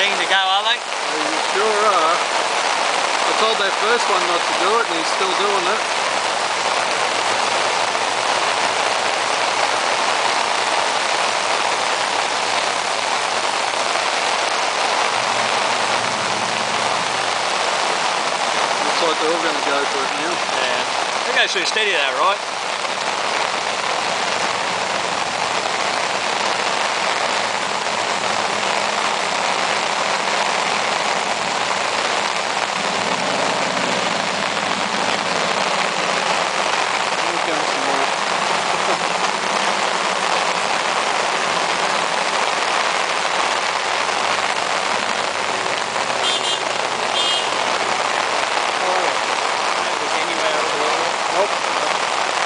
keen to go, are they? They sure are. I told that first one not to do it and he's still doing it. Looks like they're all going to go for it now. Yeah. They go too steady though, right?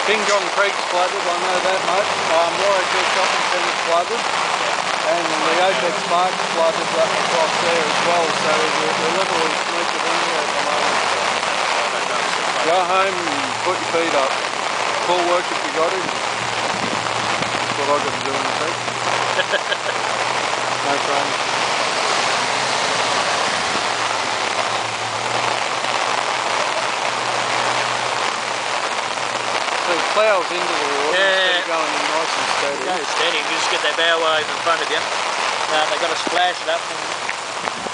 King John Creek's flooded, I know that much. Warwick Shopping Centre's flooded, and the Apex Park's flooded up across there as well, so we're literally sleeping in here at the moment. Go home and put your feet up. Call work if you got it. That's what I've got to do in the creek. No problem. So it ploughs into the water instead of going in nice and steady. Go steady, you just get that bow wave in front of you. They've got to splash it up. And